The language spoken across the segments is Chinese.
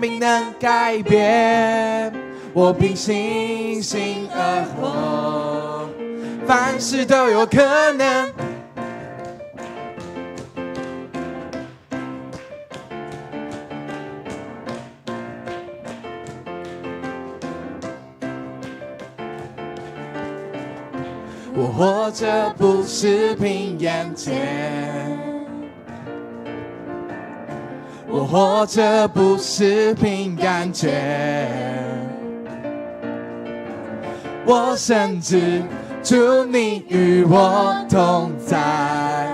命能改变，我凭信心而活，凡事都有可能。我活着不是凭眼前，我活着不是凭感觉，我深知主你与我同在，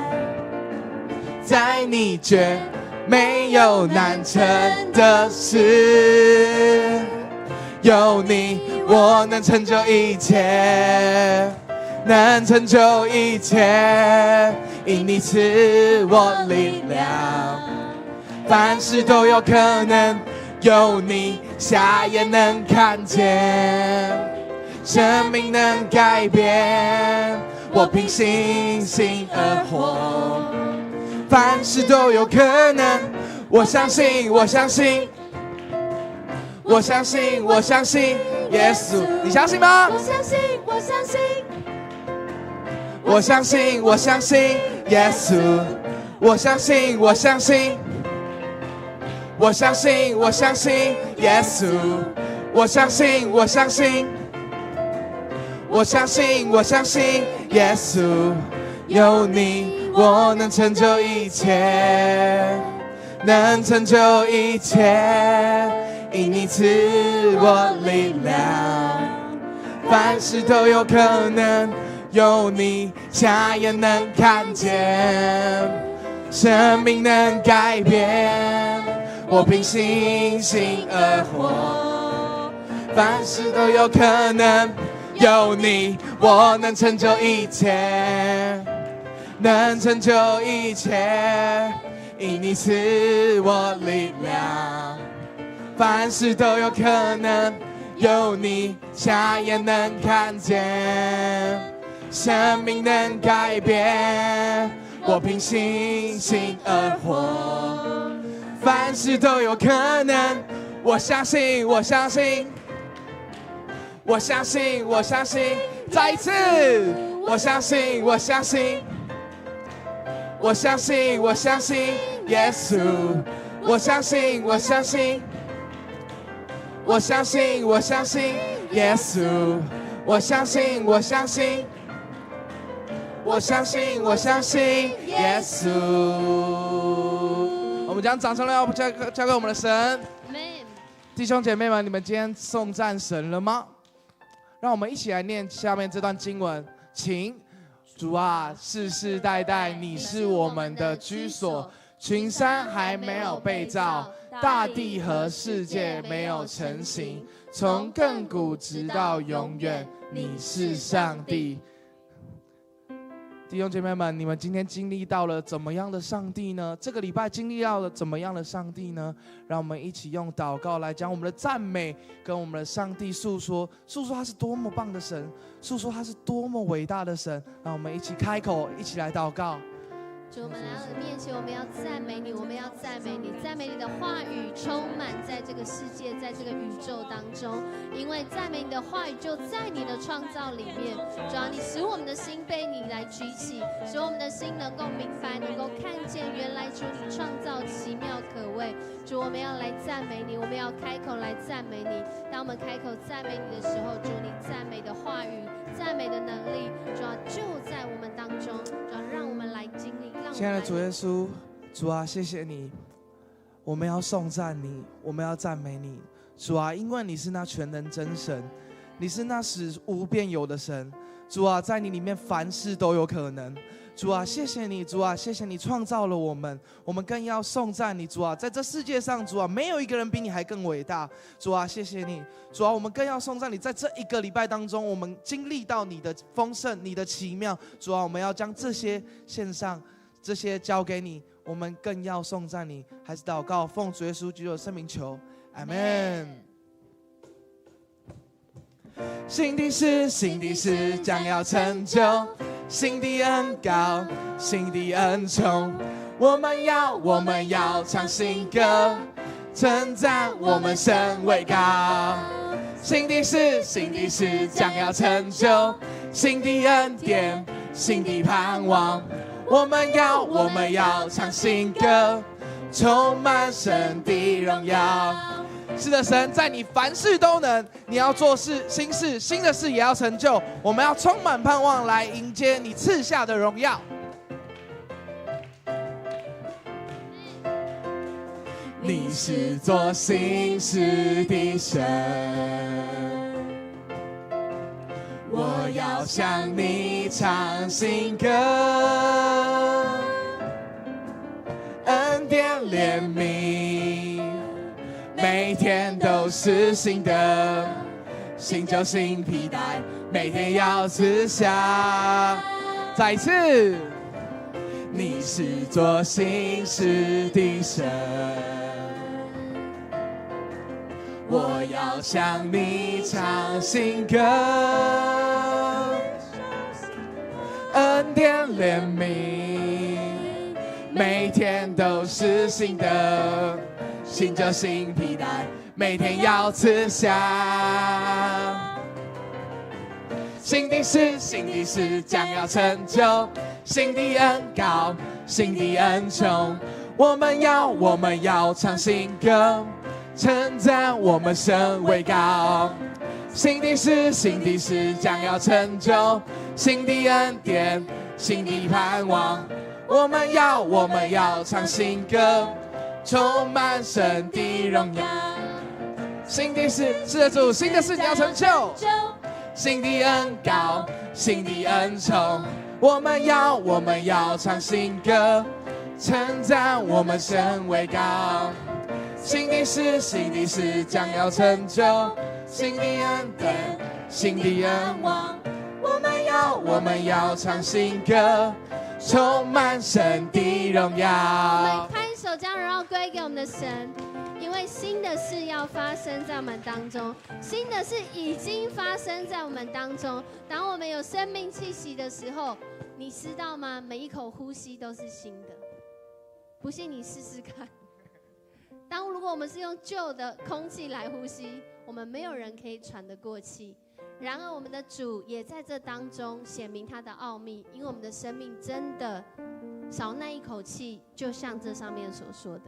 在你绝没有难成的事，有你我能成就一切，能成就一切，因你赐我力量，凡事都有可能，有你瞎眼能看见，生命能改变，我凭信心而活，凡事都有可能，我相信，我相信，我相信，我相信耶稣，你相信吗？我相信，我相信。我相信，我相信耶稣，我相信，我相信，我相信，我相信耶稣，我相信，我相信，我相信，我相信耶稣，有你我能成就一切，能成就一切，因你赐我力量，凡事都有可能，有你瞎眼能看见，生命能改变，我凭信心而活，凡事都有可能，有你我能成就一切，能成就一切，因你赐我力量，凡事都有可能，有你瞎眼能看见，生命能改变，我凭信心而活，凡事都有可能，我相信，我相信，我相信，我相信，再一次，我相信，我相信，我相信，我相信耶稣，我相信，我相信，我相信，我相信耶稣，我相信，我相信，我相信，我相信耶稣。我们将掌声要交给我们的神。弟兄姐妹们，你们今天颂赞神了吗？让我们一起来念下面这段经文，请。主啊，世世代代你是我们的居所，群山还没有被造，大地和世界没有成形，从亘古直到永远，你是上帝。弟兄姐妹们，你们今天经历到了怎么样的上帝呢？这个礼拜经历到了怎么样的上帝呢？让我们一起用祷告来将我们的赞美跟我们的上帝诉说他是多么棒的神，诉说他是多么伟大的神。让我们一起开口，一起来祷告。主，我们来到你面前，我们要赞美你，我们要赞美你，赞美你的话语充满在这个世界，在这个宇宙当中。因为赞美你的话语就在你的创造里面。主啊，你使我们的心被你来举起，使我们的心能够明白，能够看见，原来主你创造奇妙可畏。主，我们要来赞美你，我们要开口来赞美你。当我们开口赞美你的时候，主你赞美的话语、赞美的能力，主啊就在我们当中。主啊，让我们来经历。亲爱的主耶稣，主啊，谢谢你，我们要颂赞你，我们要赞美你。主啊，因为你是那全能真神，你是那使无变有的神。主啊，在你里面凡事都有可能。主啊，谢谢你，主啊，谢谢你创造了我们，我们更要颂赞你。主啊，在这世界上，主啊，没有一个人比你还更伟大。主啊，谢谢你，主啊，我们更要颂赞你。在这一个礼拜当中，我们经历到你的丰盛，你的奇妙。主啊，我们要将这些献上，这些交给你，我们更要颂赞你。还是祷告，奉主耶稣基督的圣名求，阿们。新的事将要成就，新的恩膏，新的恩宠，我们要唱新歌，称赞我们神为高。新的事，新的事将要成就，新的恩典，新的盼望。我们要唱新歌，充满神的荣耀。是的，神在你凡事都能，你要做事，新的事也要成就。我们要充满盼望来迎接你赐下的荣耀。你是做新事的神，我要向你唱新歌，恩典怜悯，每天都是新的，新旧新皮带，每天要赐下。再一次，你是做新事的神，我要向你唱新歌，恩典怜悯，每天都是新的，新旧新皮带，每天要赐下。新的事将要成就，新的恩膏，新的恩宠。我们要唱新歌，称赞我们神为高。新的事将要成就，新的恩典，新的盼望。我们要唱新歌，充满神的荣耀。新的事，是的主，新的事要成就，新的恩膏，新的恩宠。我们要唱新歌，称赞我们神为高。新的事将要成就，新的恩典，新的恩望。我们要唱新歌，充满神的荣耀。我们拍手将荣耀归给我们的神，因为新的事要发生在我们当中，新的事已经发生在我们当中。当我们有生命气息的时候，你知道吗？每一口呼吸都是新的。不信你试试看。如果我们是用旧的空气来呼吸，我们没有人可以喘得过气。然而我们的主也在这当中显明他的奥秘，因为我们的生命真的少那一口气，就像这上面所说的。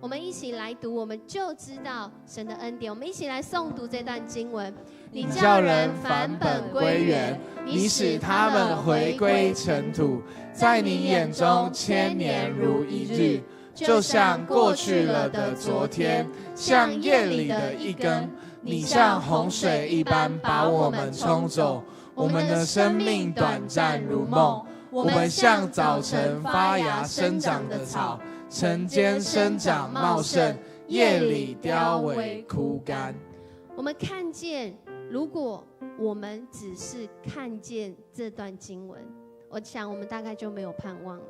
我们一起来读，我们就知道神的恩典。我们一起来诵读这段经文。你叫人返本归元，你使他们回归尘土，在你眼中千年如一日，就像过去了的昨天，像夜里的一更。你像洪水一般把我们冲走，我们的生命短暂如梦。我们像早晨发芽生长的草，晨间生长茂盛，夜里凋萎枯干。我们看见，如果我们只是看见这段经文，我想我们大概就没有盼望了。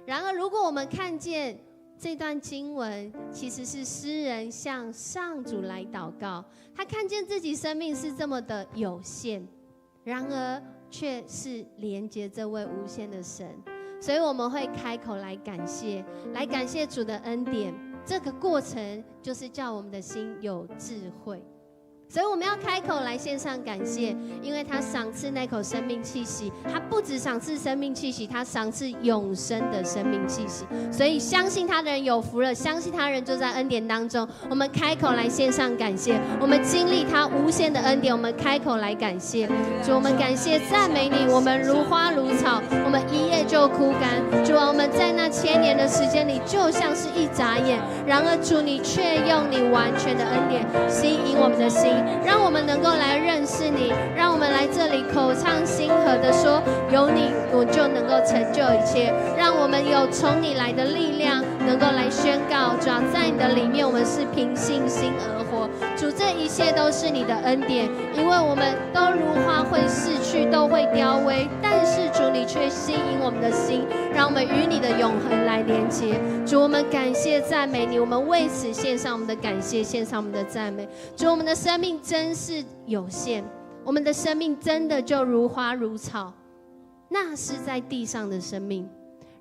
然而如果我们看见这段经文，其实是诗人向上主来祷告，他看见自己生命是这么的有限，然而却是连接这位无限的神，所以我们会开口来感谢主的恩典。这个过程就是叫我们的心有智慧，所以我们要开口来献上感谢，因为他赏赐那口生命气息，他不只赏赐生命气息，他赏赐永生的生命气息。所以相信他的人有福了，相信他的人就在恩典当中。我们开口来献上感谢，我们经历他无限的恩典，我们开口来感谢主。我们感谢赞美你，我们如花如草，我们一夜就枯干。主啊，我们在那千年的时间里就像是一眨眼，然而主你却用你完全的恩典吸引我们的心，让我们能够来认识你，让我们来这里口唱心和的说，有你我就能够成就一切，让我们有从你来的力量，能够来宣告，主要在你的里面我们是凭信心而活。主，这一切都是你的恩典，因为我们都如花会逝去，都会凋萎，但是主你却吸引我们的心，让我们与你的永恒来连接。主，我们感谢赞美你，我们为此献上我们的感谢，献上我们的赞美。主，我们的生命真是有限，我们的生命真的就如花如草，那是在地上的生命。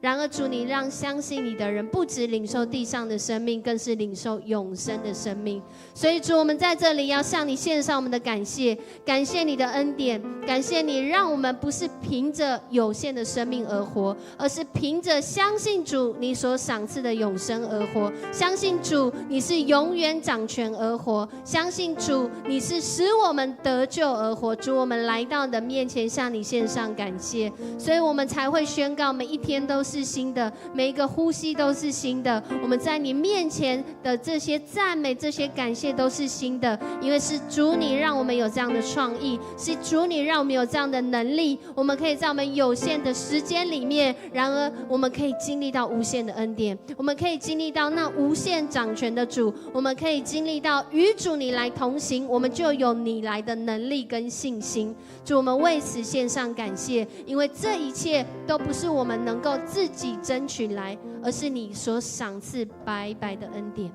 然而主，你让相信你的人不只领受地上的生命，更是领受永生的生命。所以主，我们在这里要向你献上我们的感谢，感谢你的恩典，感谢你让我们不是凭着有限的生命而活，而是凭着相信主你所赏赐的永生而活，相信主你是永远掌权而活，相信主你是使我们得救而活。主，我们来到你的面前向你献上感谢，所以我们才会宣告每一天都是新的，每一个呼吸都是新的。我们在你面前的这些赞美，这些感谢都是新的，因为是主你让我们有这样的创意，是主你让我们有这样的能力，我们可以在我们有限的时间里面，然而我们可以经历到无限的恩典，我们可以经历到那无限掌权的主，我们可以经历到与主你来同行，我们就有你来的能力跟信心。主，我们为此献上感谢，因为这一切都不是我们能够自己争取来，而是你所赏赐白白的恩典。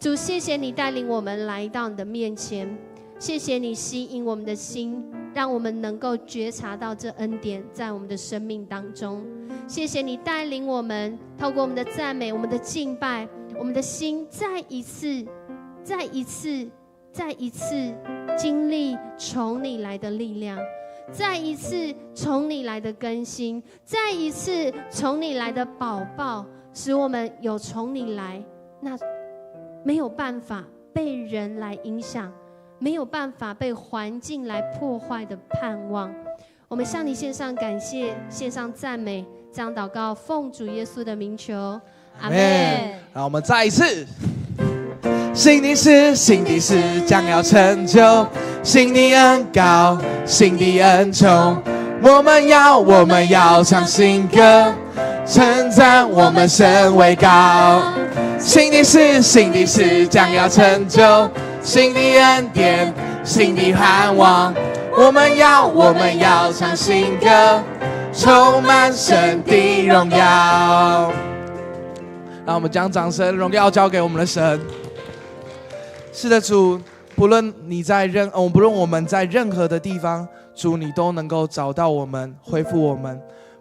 主，谢谢你带领我们来到你的面前，谢谢你吸引我们的心，让我们能够觉察到这恩典在我们的生命当中。谢谢你带领我们，透过我们的赞美，我们的敬拜，我们的心再一次经历从你来的力量，再一次从你来的更新，再一次从你来的宝宝，使我们有从你来那没有办法被人来影响，没有办法被环境来破坏的盼望。我们向你献上感谢，献上赞美，这样祷告奉主耶稣的名求，阿们。让我们再一次，新的事，新的事将要成就，新的恩膏，新的恩宠，我们要唱新歌，称赞我们神为高。新的事，新的事将要成就，新的恩典，新的盼望，我们要唱新歌，充满神的荣耀。让我们将掌声荣耀交给我们的神。是的，主，不论我们在任何的地方，主你都能够找到我们，恢复我们。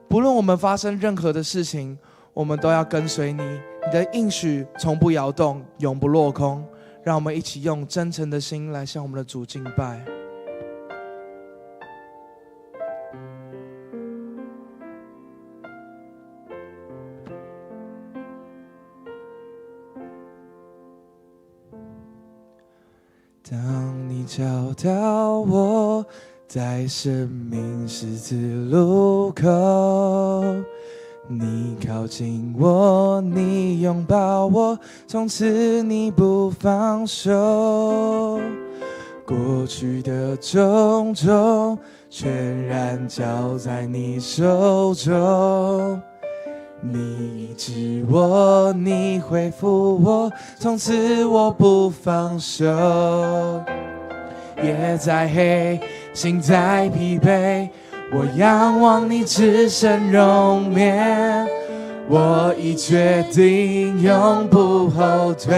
不论我们发生任何的事情，我们都要跟随你，你的应许从不摇动，永不落空。让我们一起用真诚的心来向我们的主敬拜。当你找到我，在生命十字路口，你靠近我，你拥抱我，从此你不放手。过去的种种，全然交在你手中。你医治我，你恢复我，从此我不放手。夜再黑，心再疲惫，我仰望你至圣容面，我已决定永不后退。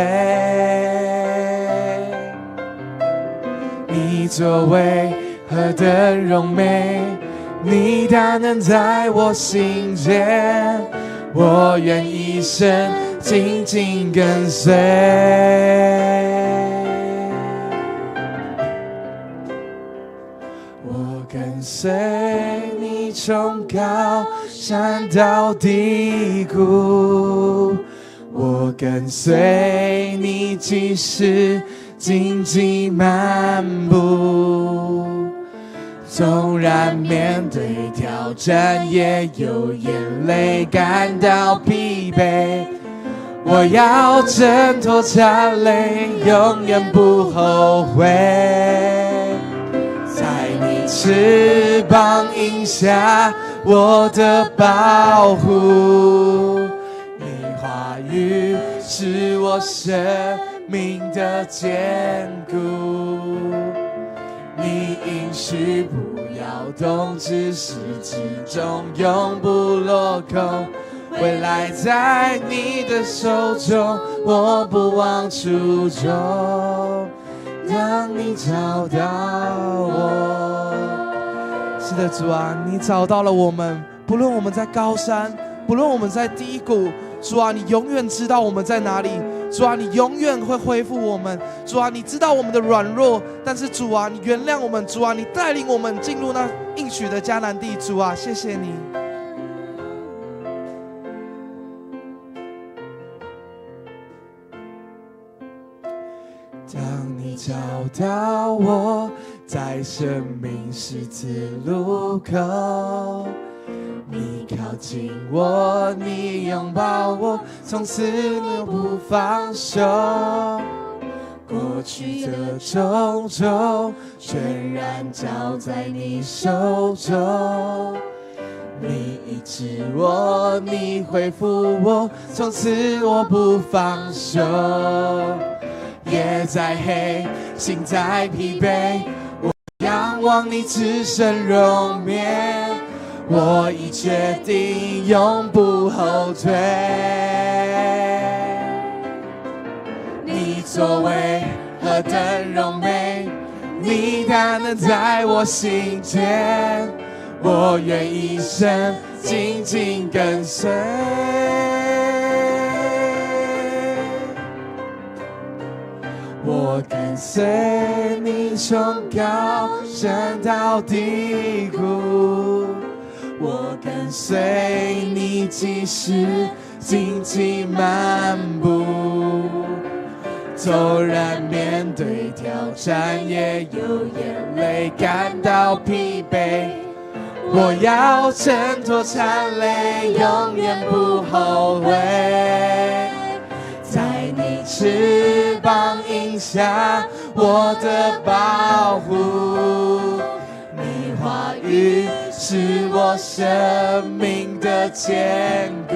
你作为何等荣美，你大能在我心间，我愿一生紧紧跟随。我跟随你从高山到低谷，我跟随你即使荆棘漫步，纵然面对挑战，也有眼泪感到疲惫，我要挣脱擦泪，永远不后悔。在你翅膀荫下，我的保护，你话语是我生命的坚固。你应许不要动，至始至终永不落空，未来在你的手中，我不忘初衷，让你找到我。是的，主啊，你找到了我们，不论我们在高山不论我们在低谷，主啊，你永远知道我们在哪里。主啊，你永远会恢复我们。主啊，你知道我们的软弱，但是主啊，你原谅我们。主啊，你带领我们进入那应许的迦南地。主啊，谢谢你。当你找到我，在生命十字路口，你靠近我，你拥抱我，从此永不放手。过去的种种，全然交在你手中。你医治我，你恢复我，从此我不放手。夜再黑，心再疲惫，我仰望你至圣容颜。我已决定永不后退，你作为何等荣美，你大能在我心间，我愿一生紧紧跟随。我跟随你从高山到低谷，我跟随你即使荆棘漫步，纵然面对挑战，也有眼泪感到疲惫。我要挣脱缠累，永远不后悔。在你翅膀荫下，我的保护，你话语是我生命的坚固。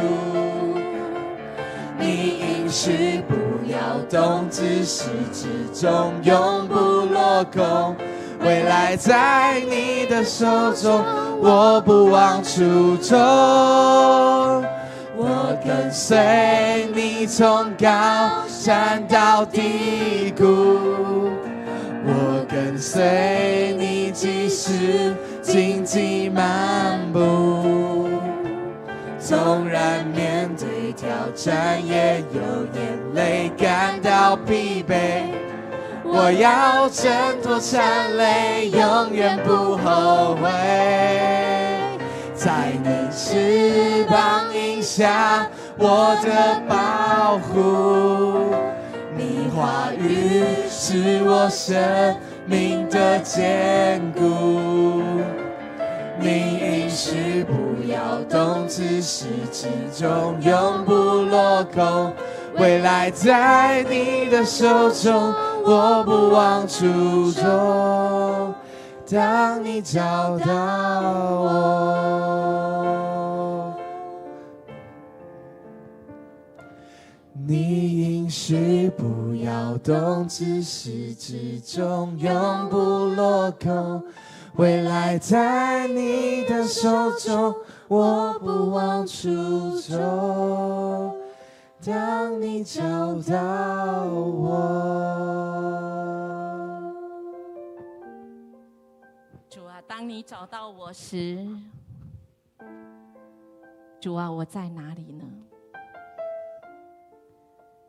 你应许不要动，自始至终永不落空。未来在你的手中，我不忘初衷。我跟随你从高山到低谷，我跟随你即使荆棘漫步，纵然面对挑战，也有眼泪感到疲惫。我要挣脱缠累，永远不后悔。在你翅膀荫下，我的保护，你话语是我生命的坚固。你应许不要动，自始至终永不落空。未来在你的手中，我不忘初衷。当你找到我，你应许不要动，自始至终永不落空。未来在你的手中，我不忘初衷。当你找到我，主啊，当你找到我时，主啊，我在哪里呢？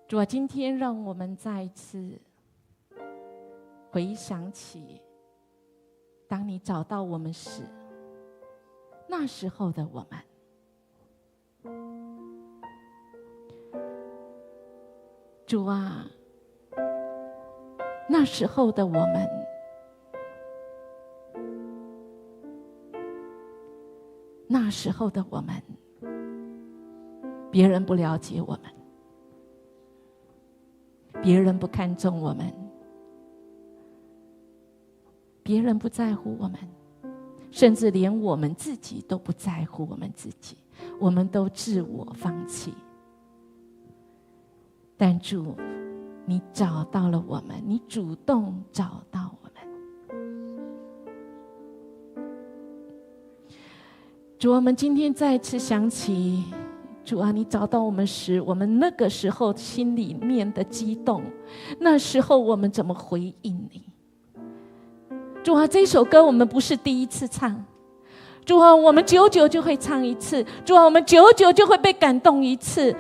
主啊，今天让我们再一次回想起，当你找到我们时，那时候的我们。主啊，那时候的我们，那时候的我们，别人不了解我们，别人不看重我们，别人不在乎我们，甚至连我们自己都不在乎我们自己，我们都自我放弃。但主，你找到了我们，你主动找到我们。主，我们今天再次想起，主啊，你找到我们时，我们那个时候心里面的激动，那时候我们怎么回应你？主啊，这首歌我们不是第一次唱，主啊，我们久久就会唱一次，主啊，我们久久就会被感动一次，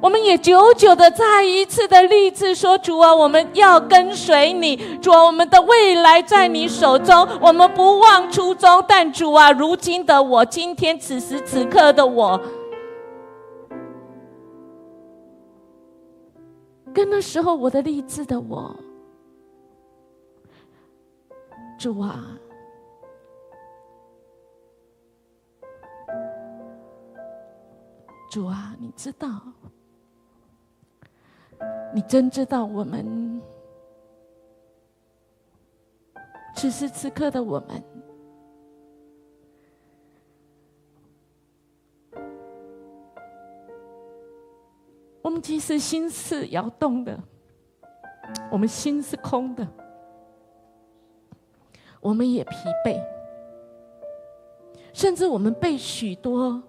我们也久久的再一次的立志说，主啊，我们要跟随你，主啊，我们的未来在你手中，我们不忘初衷。但主啊，如今的我，今天此时此刻的我，跟那时候我的立志的我，主啊，主啊，你知道，你真知道我们此时此刻的我们，我们其实心是摇动的，我们心是空的，我们也疲惫，甚至我们被许多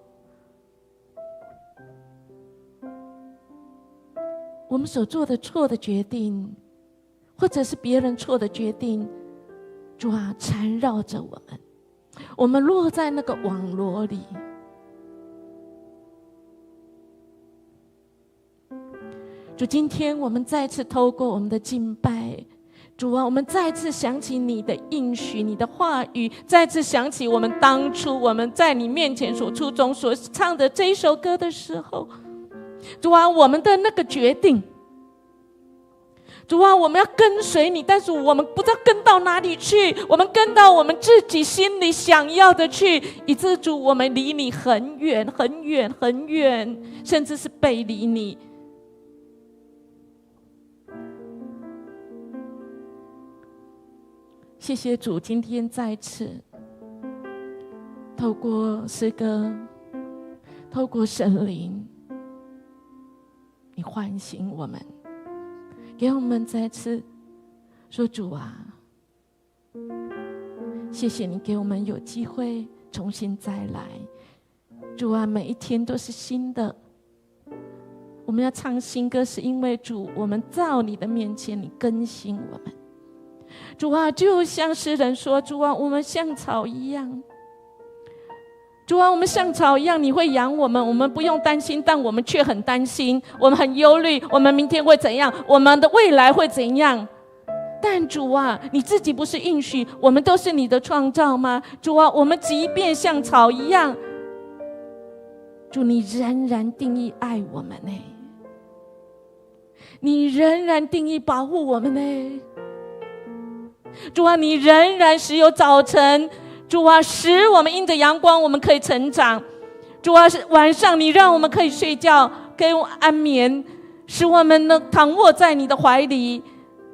我们所做的错的决定，或者是别人错的决定，主啊，缠绕着我们，我们落在那个网罗里。主，今天我们再次透过我们的敬拜，主啊，我们再次想起你的应许，你的话语，再次想起我们当初我们在你面前所初衷所唱的这一首歌的时候，主啊，我们的那个决定，主啊，我们要跟随你，但是我们不知道跟到哪里去，我们跟到我们自己心里想要的去，以致主我们离你很远很远很远，甚至是背离你。谢谢主，今天再次透过诗歌，透过圣灵，你唤醒我们，给我们再次说，主啊，谢谢你给我们有机会重新再来。主啊，每一天都是新的，我们要唱新歌，是因为主，我们到你的面前，你更新我们。主啊，就像诗人说，主啊，我们像草一样，主啊，我们像草一样，你会养我们，我们不用担心，但我们却很担心，我们很忧虑，我们明天会怎样，我们的未来会怎样。但主啊，你自己不是应许我们都是你的创造吗？主啊，我们即便像草一样，主，你仍然定义爱我们呢，你仍然定义保护我们呢。主啊，你仍然使有早晨，主啊，使我们因着阳光我们可以成长。主啊，晚上你让我们可以睡觉，可以安眠，使我们能躺卧在你的怀里。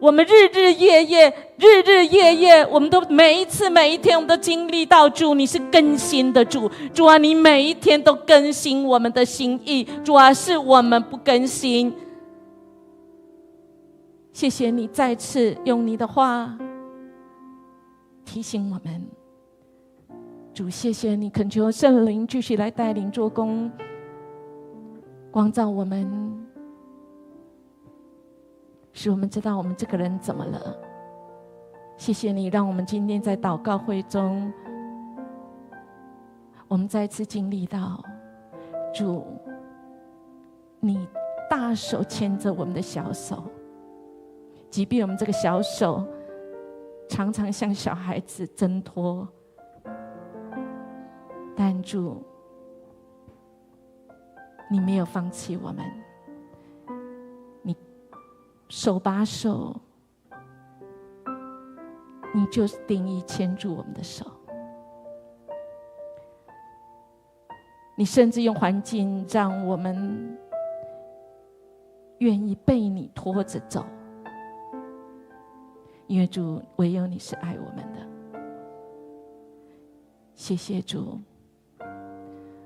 我们日日夜夜，我们都每一次每一天，我们都经历到主，你是更新的主。主啊，你每一天都更新我们的心意。主啊，是我们不更新。谢谢你再次用你的话提醒我们。主，谢谢你，恳求圣灵继续来带领做工，光照我们，使我们知道我们这个人怎么了。谢谢你，让我们今天在祷告会中，我们再次经历到主，你大手牵着我们的小手，即便我们这个小手常常像小孩子挣脱，但主，你没有放弃我们，你手把手，你就是定义牵住我们的手。你甚至用环境让我们愿意被你拖着走，因为主，唯有你是爱我们的。谢谢主，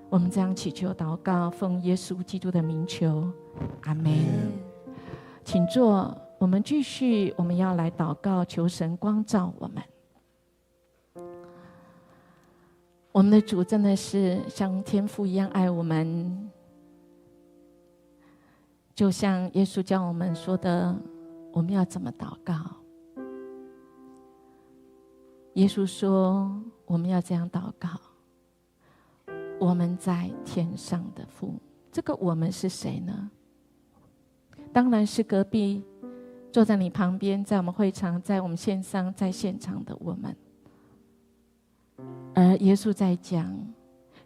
我们这样祈求祷告，奉耶稣基督的名求，阿们。请坐，我们继续，我们要来祷告，求神光照我们。我们的主真的是像天父一样爱我们，就像耶稣教我们说的，我们要怎么祷告。耶稣说我们要这样祷告：我们在天上的父。这个我们是谁呢？当然是隔壁坐在你旁边，在我们会场，在我们线上，在现场的我们。而耶稣在讲，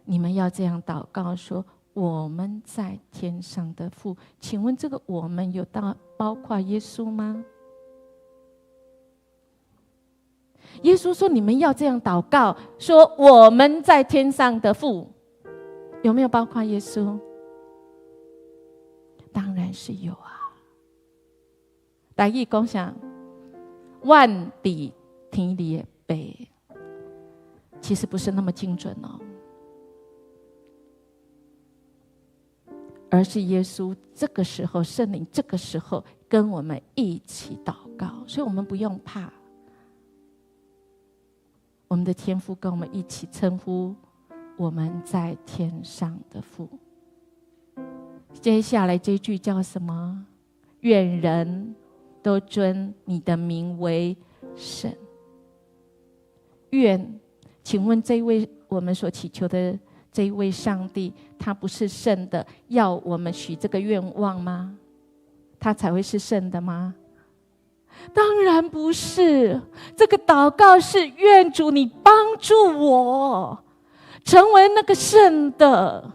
你们要这样祷告说，我们在天上的父。请问这个我们有包括耶稣吗？耶稣说你们要这样祷告，说我们在天上的父，有没有包括耶稣？当然是有啊。台语讲啥？万在天里的爸，其实不是那么精准哦，而是耶稣这个时候，圣灵这个时候跟我们一起祷告，所以我们不用怕。我们的天父跟我们一起称呼我们在天上的父。接下来这句叫什么？愿人都尊你的名为圣。愿，请问这一位我们所祈求的这一位上帝，他不是圣的，要我们许这个愿望吗？他才会是圣的吗？当然不是。这个祷告是愿主你帮助我成为那个圣的，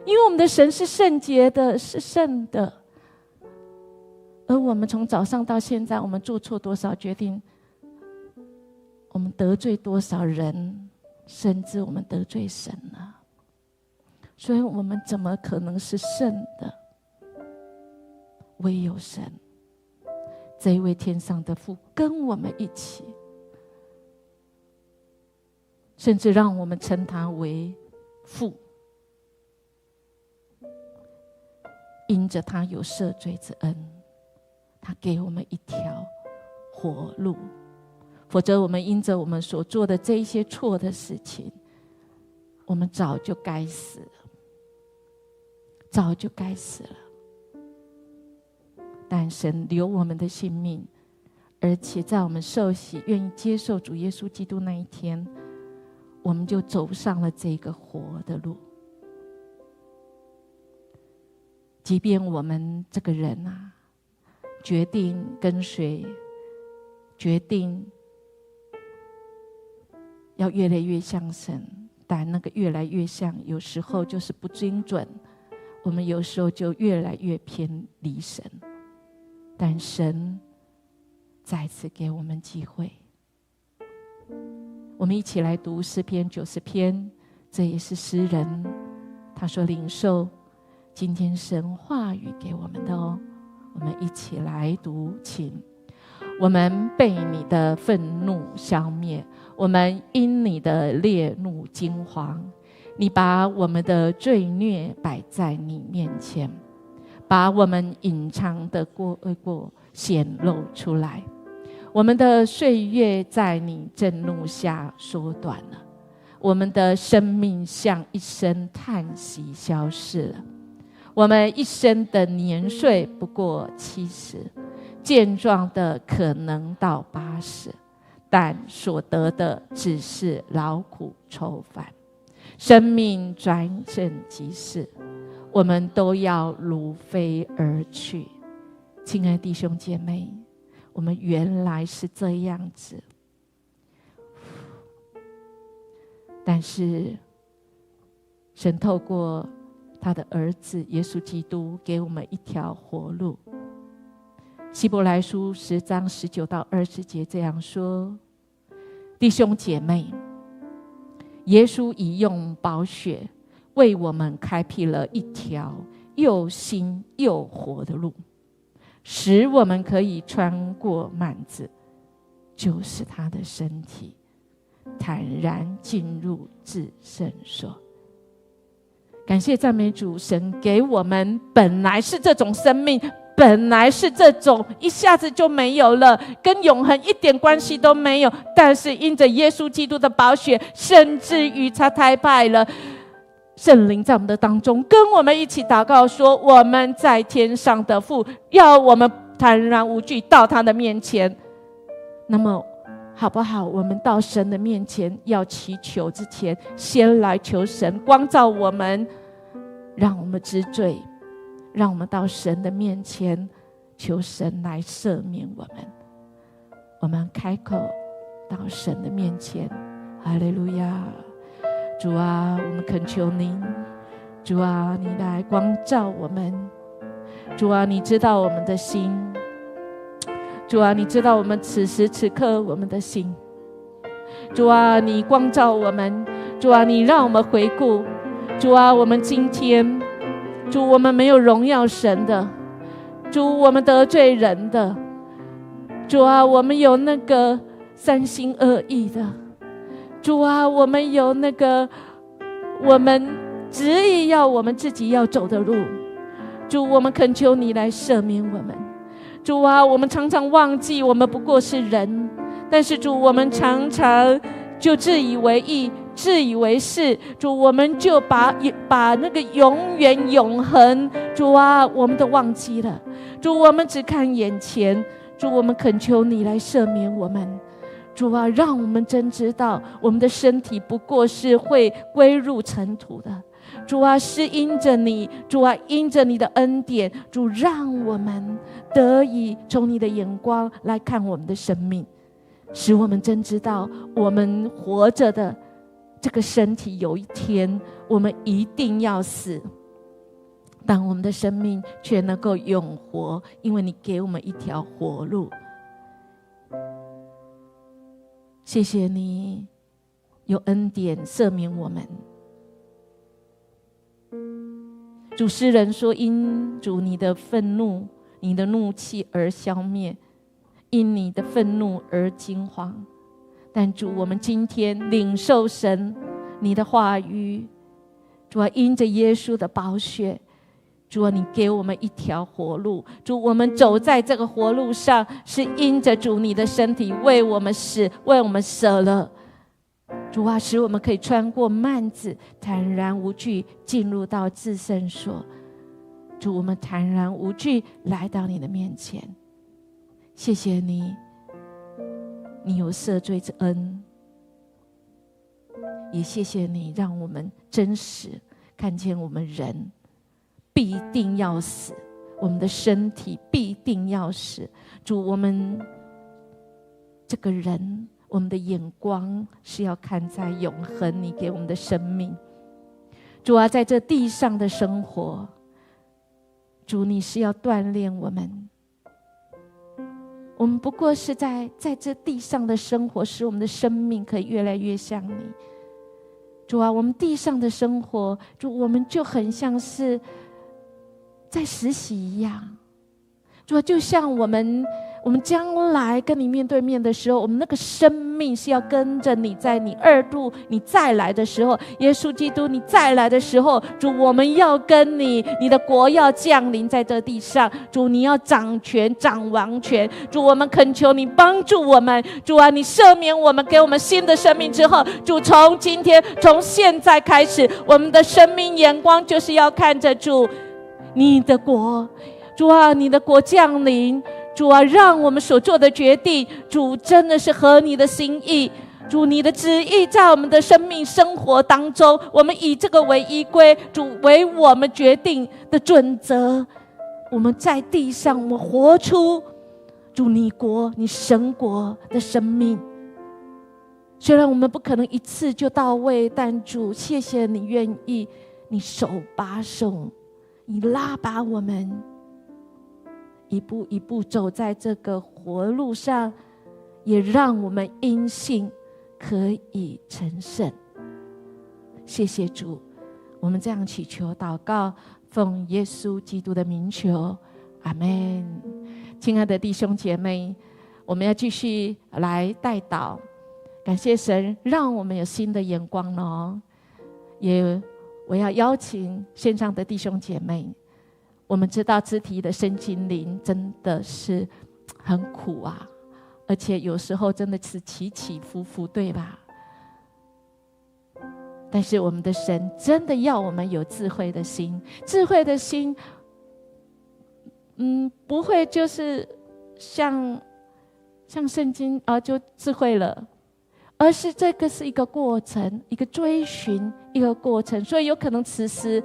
因为我们的神是圣洁的，是圣的。而我们从早上到现在，我们做错多少决定，我们得罪多少人，甚至我们得罪神了。所以我们怎么可能是圣的？唯有神，这一位天上的父跟我们一起，甚至让我们称他为父，因着他有赦罪之恩，他给我们一条活路。否则我们因着我们所做的这一些错的事情，我们早就该死了，早就该死了。但神留我们的性命，而且在我们受洗愿意接受主耶稣基督那一天，我们就走上了这个活的路。即便我们这个人啊，决定跟随，决定要越来越像神，但那个越来越像，有时候就是不精准，我们有时候就越来越偏离神。但神再次给我们机会，我们一起来读诗篇90篇，这也是诗人他所领受今天神话语给我们的哦。我们一起来读，请。我们被你的愤怒消灭，我们因你的烈怒惊惶。你把我们的罪孽摆在你面前，把我们隐藏的过显露出来。我们的岁月在你震怒下缩短了，我们的生命像一声叹息消逝了。我们一生的年岁不过70，健壮的可能到80，但所得的只是劳苦愁烦。生命转瞬即逝，我们都要如飞而去。亲爱的弟兄姐妹，我们原来是这样子，但是神透过他的儿子耶稣基督给我们一条活路。希伯来书10章19到20节这样说：弟兄姐妹，耶稣已用宝血为我们开辟了一条又新又活的路，使我们可以穿过幔子，就是他的身体，坦然进入至圣所。感谢赞美主，神给我们本来是这种生命，本来是这种一下子就没有了，跟永恒一点关系都没有，但是因着耶稣基督的宝血，甚至于他太败了，圣灵在我们的当中跟我们一起祷告说，我们在天上的父要我们坦然无惧到他的面前。那么好不好？我们到神的面前要祈求之前，先来求神光照我们，让我们知罪，让我们到神的面前求神来赦免我们。我们开口到神的面前，哈利路亚！主啊，我们恳求您，主啊，你来光照我们。主啊，你知道我们的心，主啊，你知道我们此时此刻我们的心。主啊，你光照我们，主啊，你让我们回顾，主啊，我们今天，主，我们没有荣耀神的，主，我们得罪人的，主啊，我们有那个三心二意的，主啊，我们有那个我们执意要我们自己要走的路，主，我们恳求你来赦免我们。主啊，我们常常忘记我们不过是人，但是主，我们常常就自以为义，自以为是，主，我们就把那个永远永恒，主啊，我们都忘记了。主，我们只看眼前，主，我们恳求你来赦免我们。主啊，让我们真知道我们的身体不过是会归入尘土的。主啊，是因着你，主啊，因着你的恩典，主，让我们得以从你的眼光来看我们的生命，使我们真知道我们活着的这个身体有一天我们一定要死，但我们的生命却能够永活，因为你给我们一条活路。谢谢你有恩典赦免我们。主，诗人说，因主你的愤怒，你的怒气而消灭，因你的愤怒而惊慌。但主，我们今天领受神你的话语，主啊，因着耶稣的宝血，主啊，你给我们一条活路。主，我们走在这个活路上，是因着主你的身体为我们死，为我们舍了。主啊，使我们可以穿过幔子，坦然无惧进入到至圣所。主，我们坦然无惧来到你的面前。谢谢你，你有赦罪之恩，也谢谢你让我们真实看见我们人必定要死，我们的身体必定要死。主，我们这个人，我们的眼光是要看在永恒你给我们的生命。主啊，在这地上的生活，主，你是要锻炼我们。我们不过是在这地上的生活，使我们的生命可以越来越像你。主啊，我们地上的生活，主，我们就很像是在实习一样。主啊，就像我们将来跟你面对面的时候，我们那个生命是要跟着你，在你二度你再来的时候，耶稣基督你再来的时候，主，我们要跟你的国要降临在这地上。主，你要掌权掌王权。主，我们恳求你帮助我们。主啊，你赦免我们，给我们新的生命之后，主，从今天从现在开始，我们的生命眼光就是要看着主你的国。主啊，你的国降临。主啊，让我们所做的决定，主，真的是合你的心意。主，你的旨意在我们的生命生活当中，我们以这个为依归，主，为我们决定的准则。我们在地上，我们活出主你国你神国的生命。虽然我们不可能一次就到位，但主，谢谢你愿意，你手把手，你拉拔我们一步一步走在这个活路上，也让我们因信可以成圣。谢谢主，我们这样祈求祷告，奉耶稣基督的名求，阿们。亲爱的弟兄姐妹，我们要继续来代祷，感谢神让我们有新的眼光了。我要邀请线上的弟兄姐妹，我们知道肢体的身心灵真的是很苦啊，而且有时候真的是起起伏伏，对吧？但是我们的神真的要我们有智慧的心，智慧的心，不会就是像像圣经就智慧了，而是这个是一个过程，一个追寻，一个过程。所以有可能此时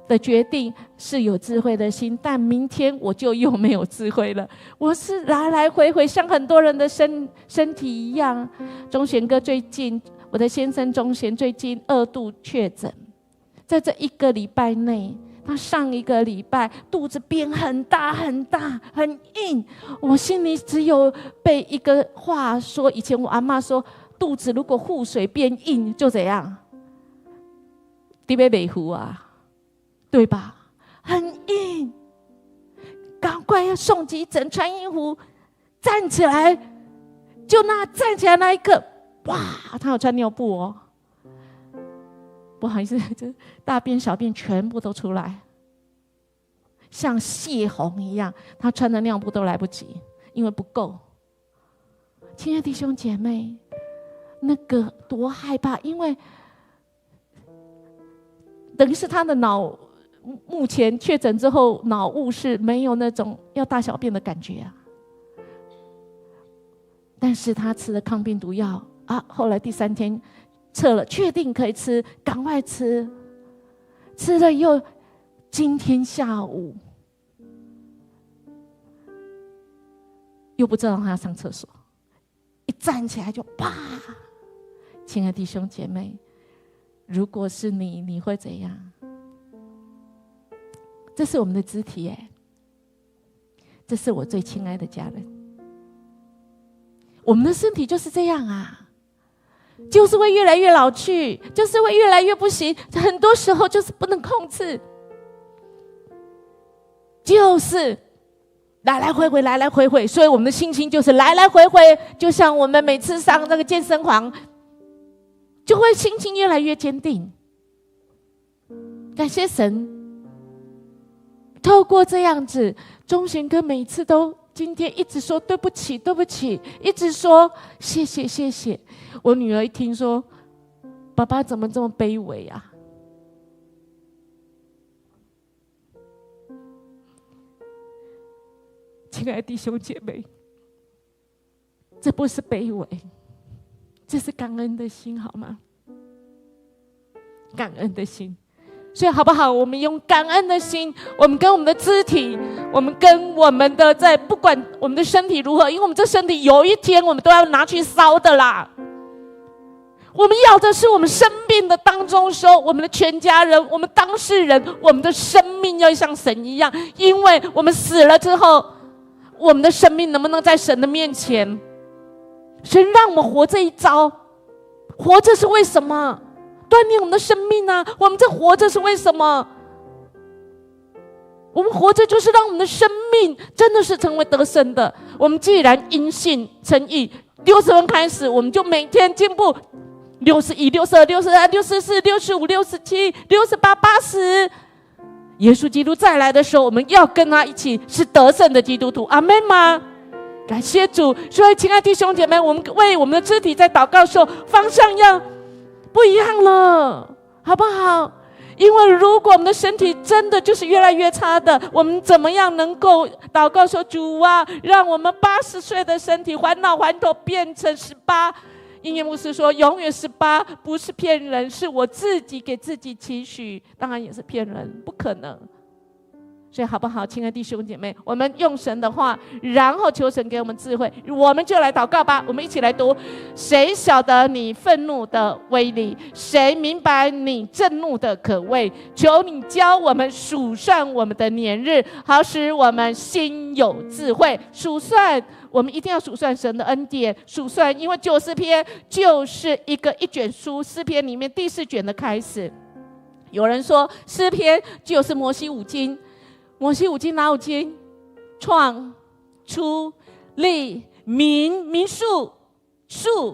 的决定是有智慧的心，但明天我就又没有智慧了。我是来来回回，像很多人的身体一样。钟贤哥最近，我的先生钟贤最近2度确诊，在这1个礼拜内，他上1个礼拜肚子变很大很大很硬。我心里只有被一个话说，以前我阿嬷说，肚子如果腹水变硬就怎样？你要美糊啊，对吧？很硬，赶快要送急诊，穿衣服，站起来，就那站起来那一刻，哇，他有穿尿布哦。不好意思，这大便小便全部都出来，像泄洪一样，他穿的尿布都来不及，因为不够。亲爱的弟兄姐妹，那个多害怕，因为等于是他的脑目前确诊之后，脑雾是没有那种要大小便的感觉啊。但是他吃了抗病毒药后来第3天测了，确定可以吃，赶快吃。吃了又今天下午又不知道他要上厕所，一站起来就啪！亲爱的弟兄姐妹，如果是你，你会怎样？这是我们的肢体耶，这是我最亲爱的家人。我们的身体就是这样啊，就是会越来越老去，就是会越来越不行，很多时候就是不能控制，就是来来回回，来来回回。所以我们的心情就是来来回回，就像我们每次上那个健身房，就会心情越来越坚定。感谢神，透过这样子，钟贤哥每次都今天一直说对不起对不起，一直说谢谢谢谢。我女儿一听说爸爸怎么这么卑微啊，亲爱的弟兄姐妹，这不是卑微，这是感恩的心，好吗？感恩的心。所以好不好，我们用感恩的心，我们跟我们的肢体，我们跟我们的在不管我们的身体如何，因为我们这身体有一天我们都要拿去烧的啦。我们要的是我们生命的当中说，我们的全家人，我们当事人，我们的生命要像神一样，因为我们死了之后，我们的生命能不能在神的面前？神让我们活这一遭，活着是为什么？锻炼我们的生命啊！我们这活着是为什么？我们活着就是让我们的生命真的是成为得胜的。我们既然因信称义，60分开始，我们就每天进步，61、62、63、64、65、67、68、80。耶稣基督再来的时候，我们要跟他一起是得胜的基督徒。阿们吗？感谢主。所以亲爱的弟兄姐妹，我们为我们的肢体在祷告的时候，方向要不一样了，好不好？因为如果我们的身体真的就是越来越差的，我们怎么样能够祷告说，主啊，让我们80岁的身体还脑还头变成18。音乐牧师说，永远18，不是骗人，是我自己给自己期许，当然也是骗人，不可能。所以好不好，亲爱的弟兄姐妹，我们用神的话，然后求神给我们智慧，我们就来祷告吧。我们一起来读：谁晓得你愤怒的威力？谁明白你震怒的可畏？求你教我们数算我们的年日，好使我们心有智慧。数算，我们一定要数算神的恩典。数算，因为90篇就是一卷书，诗篇里面第4卷的开始。有人说诗篇就是摩西5经。摩西5经哪5经？创、出、利、民数。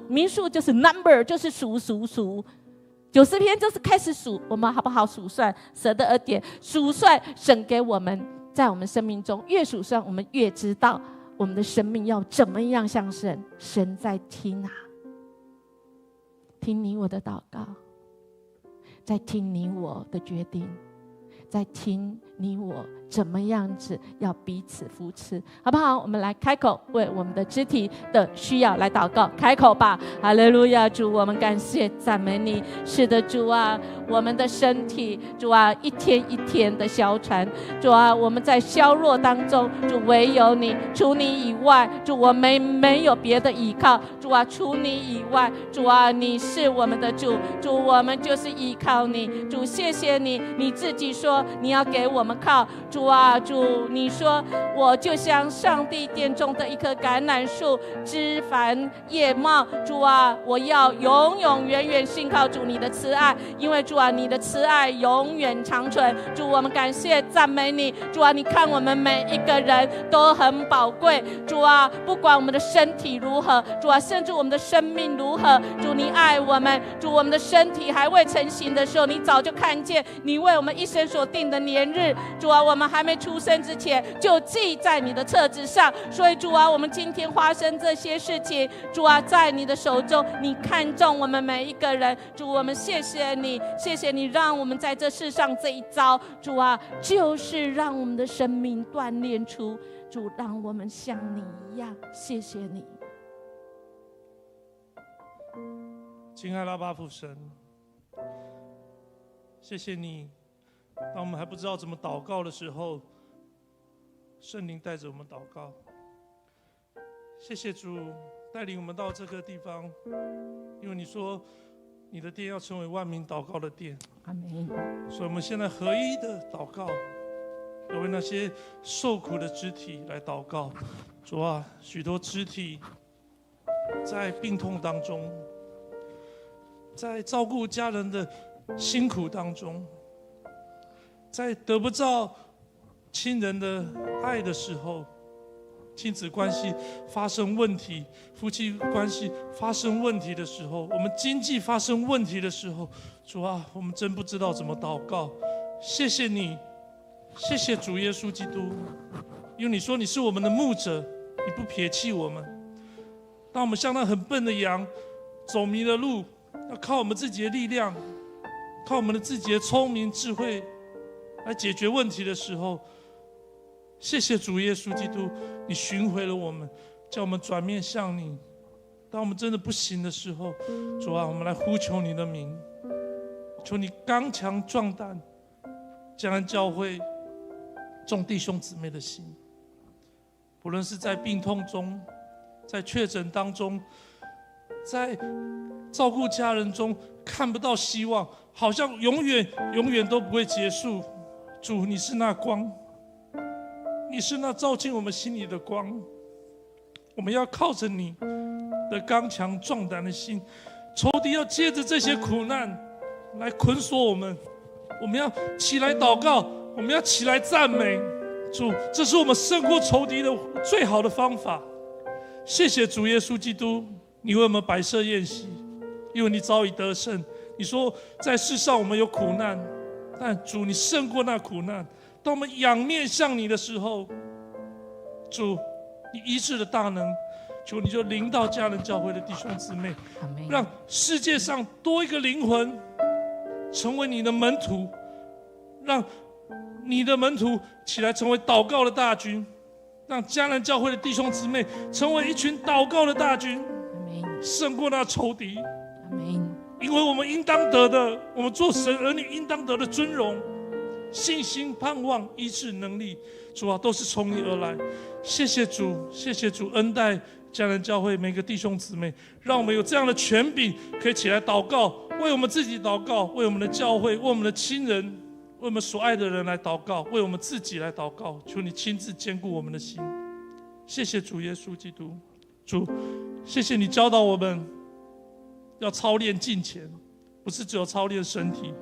民数就是 number， 就是数。90篇就是开始数，我们好不好数算神的恩典？数算神给我们在我们生命中，越数算我们越知道我们的生命要怎么样像神。神在听啊，听你我的祷告，在听你我的决定，在听你我怎么样子要彼此扶持，好不好？我们来开口为我们的肢体的需要来祷告，开口吧！哈利路亚！主，我们感谢赞美你。是的，主啊，我们的身体，主啊，一天一天的消沉，主啊，我们在削弱当中，主唯有你，除你以外，主我们没有别的依靠，主啊，除你以外，主啊，你是我们的主，主我们就是依靠你，主谢谢你，你自己说你要给我们靠，主啊，主你说我就像上帝殿中的一棵橄榄树，枝繁叶茂，主啊，我要永永远远信靠主你的慈爱，因为主啊，你的慈爱永远长存。主，我们感谢赞美你，主啊，你看我们每一个人都很宝贵，主啊，不管我们的身体如何，主啊，甚至我们的生命如何，主你爱我们，主我们的身体还未成形的时候，你早就看见，你为我们一生所定的年日，主啊，我们还没出生之前就记在你的册子上，所以主啊，我们今天发生这些事情，主啊，在你的手中，你看重我们每一个人，主，我们谢谢你，谢谢你让我们在这世上这一遭，主啊，就是让我们的生命锻炼出，主让我们像你一样，谢谢你。亲爱的阿爸父神，谢谢你，当我们还不知道怎么祷告的时候，圣灵带着我们祷告。谢谢主带领我们到这个地方，因为你说你的殿要成为万民祷告的殿。阿们。所以我们现在合一的祷告，要为那些受苦的肢体来祷告。主啊，许多肢体在病痛当中，在照顾家人的辛苦当中，在得不到亲人的爱的时候，亲子关系发生问题，夫妻关系发生问题的时候，我们经济发生问题的时候，主啊，我们真不知道怎么祷告。谢谢你，谢谢主耶稣基督，因为你说你是我们的牧者，你不撇弃我们。当我们像那很笨的羊走迷了路，要靠我们自己的力量，靠我们的自己的聪明智慧来解决问题的时候，谢谢主耶稣基督，你寻回了我们，叫我们转面向你。当我们真的不行的时候，主啊，我们来呼求你的名，求你刚强壮胆，将来教会众弟兄姊妹的心，不论是在病痛中，在确诊当中，在照顾家人中看不到希望，好像永远都不会结束。主，你是那光，你是那照进我们心里的光，我们要靠着你的刚强壮胆的心，仇敌要借着这些苦难来捆锁我们，我们要起来祷告，我们要起来赞美主，这是我们胜过仇敌的最好的方法。谢谢主耶稣基督，你为我们摆设宴席，因为你早已得胜。你说在世上我们有苦难，但主你胜过那苦难。当我们仰面向你的时候，主你医治的大能，求你就临到家人教会的弟兄姊妹，让世界上多一个灵魂成为你的门徒，让你的门徒起来成为祷告的大军，让家人教会的弟兄姊妹成为一群祷告的大军，胜过那仇敌。因为我们应当得的，我们做神儿女应当得的尊荣、信心、盼望、医治能力，主啊，都是从你而来。谢谢主，谢谢主恩待家人教会每个弟兄姊妹，让我们有这样的权柄，可以起来祷告，为我们自己祷告，为我们的教会，为我们的亲人，为我们所爱的人来祷告，为我们自己来祷告。求你亲自坚固我们的心。谢谢主耶稣基督，主，谢谢你教导我们要操练敬虔，不是只有操练身体。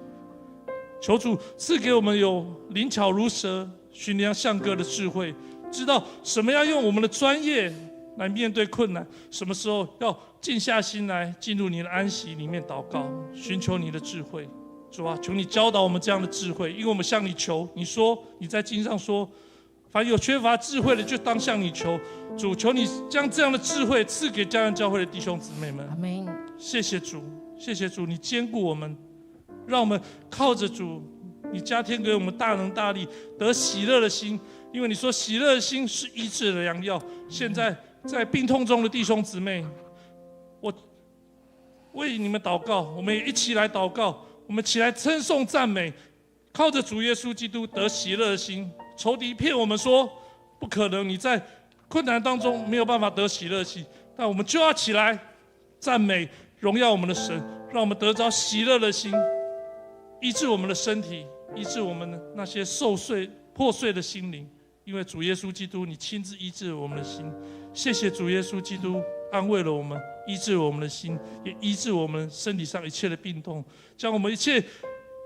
求主赐给我们有灵巧如蛇、寻良像鸽的智慧，知道什么要用我们的专业来面对困难，什么时候要静下心来进入你的安息里面祷告，寻求你的智慧。主啊，求你教导我们这样的智慧，因为我们向你求。你说你在经上说，凡有缺乏智慧的，就当向你求。主，求你将这样的智慧赐给家人教会的弟兄姊妹们。阿们。谢谢主，谢谢主，你坚固我们，让我们靠着主你加添给我们大能大力，得喜乐的心，因为你说喜乐的心是医治的良药。现在在病痛中的弟兄姊妹，我为你们祷告，我们也一起来祷告，我们起来称颂赞美，靠着主耶稣基督得喜乐的心。仇敌骗我们说不可能，你在困难当中没有办法得喜乐的心，但我们就要起来赞美荣耀我们的神，让我们得着喜乐的心，医治我们的身体，医治我们那些受碎破碎的心灵。因为主耶稣基督，你亲自医治我们的心。谢谢主耶稣基督安慰了我们，医治我们的心，也医治我们身体上一切的病痛，将我们一切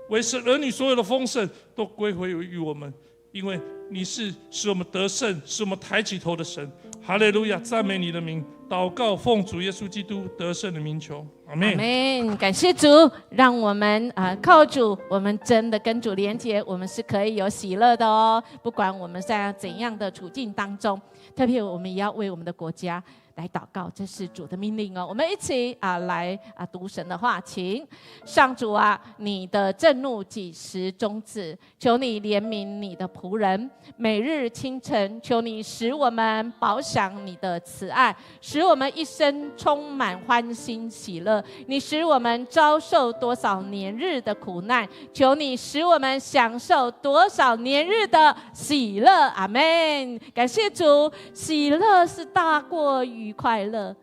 为神儿女所有的丰盛都归回于我们。因为你是使我们得胜，使我们抬起头的神。哈利路亚，赞美你的名，祷告奉主耶稣基督得胜的名求，阿们。阿们。感谢主，让我们靠主，我们真的跟主连结，我们是可以有喜乐的哦。不管我们在怎样的处境当中，特别我们也要为我们的国家来祷告，这是主的命令哦。我们一起来读神的话，请上主啊，你的震怒几时终止？求你怜悯你的仆人，每日清晨，求你使我们饱享你的慈爱，使我们一生充满欢欣喜乐。你使我们遭受多少年日的苦难，求你使我们享受多少年日的喜乐。阿们。感谢主，喜乐是大过于快乐。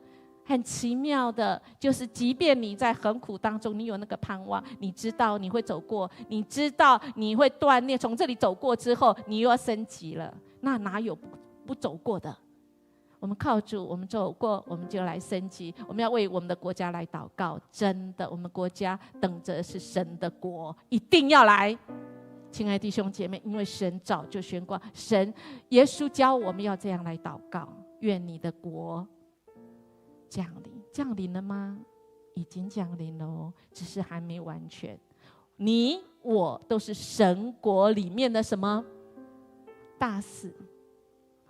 很奇妙的，就是即便你在很苦当中，你有那个盼望，你知道你会走过，你知道你会锻炼，从这里走过之后，你又要升级了，那哪有不走过的？我们靠主，我们走过，我们就来升级。我们要为我们的国家来祷告，真的，我们国家等着是神的国，一定要来。亲爱的弟兄姐妹，因为神早就宣告，神耶稣教我们要这样来祷告，愿你的国降临。降临了吗？已经降临了哦，只是还没完全。你我都是神国里面的什么大使，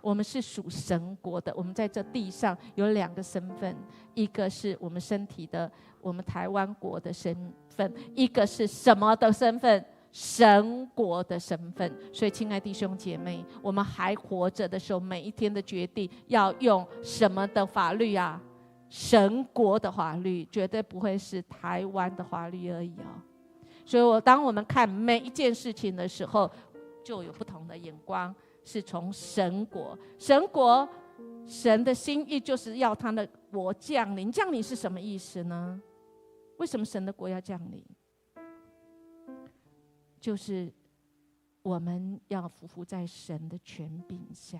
我们是属神国的。我们在这地上有2个身份，一个是我们身体的，我们台湾国的身份，一个是什么的身份？神国的身份。所以亲爱弟兄姐妹，我们还活着的时候，每一天的决定要用什么的法律啊？神国的法律，绝对不会是台湾的法律而已哦。所以当我们看每一件事情的时候，就有不同的眼光，是从神国。神国，神的心意就是要他的国降临。降临是什么意思呢？为什么神的国要降临？就是我们要匍匐在神的权柄下。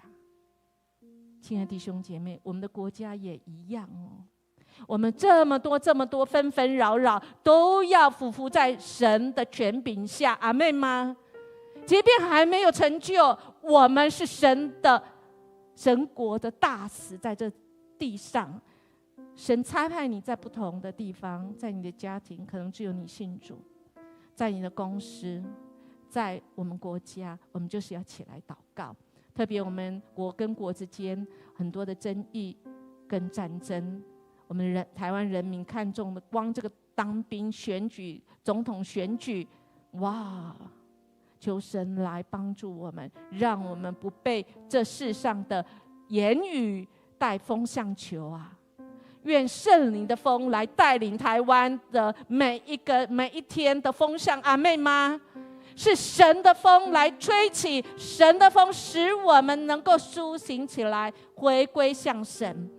亲爱的弟兄姐妹，我们的国家也一样哦。我们这么多纷纷扰扰，都要匍匐在神的权柄下。阿们吗？即便还没有成就，我们是神国的大使，在这地上，神差派你在不同的地方，在你的家庭，可能只有你信主，在你的公司，在我们国家，我们就是要起来祷告。特别我们国跟国之间很多的争议跟战争，我们台湾人民看重的，光这个当兵选举、总统选举，哇！求神来帮助我们，让我们不被这世上的言语带风向球啊！愿圣灵的风来带领台湾的每一天的风向。阿们吗？是神的风来吹起，神的风使我们能够苏醒起来，回归向神。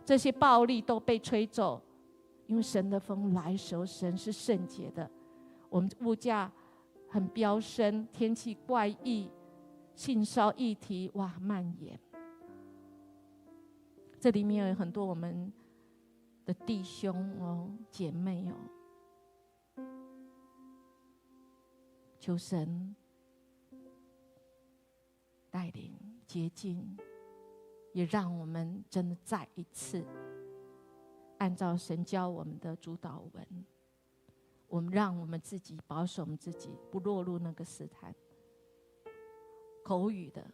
这些暴力都被吹走，因为神的风来的时候，神是圣洁的。我们物价很飙升，天气怪异，性骚议题蔓延。这里面有很多我们的弟兄姐妹求神带领洁净，也让我们真的再一次按照神教我们的主导文，我们让我们自己保守我们自己，不落入那个试探。口语的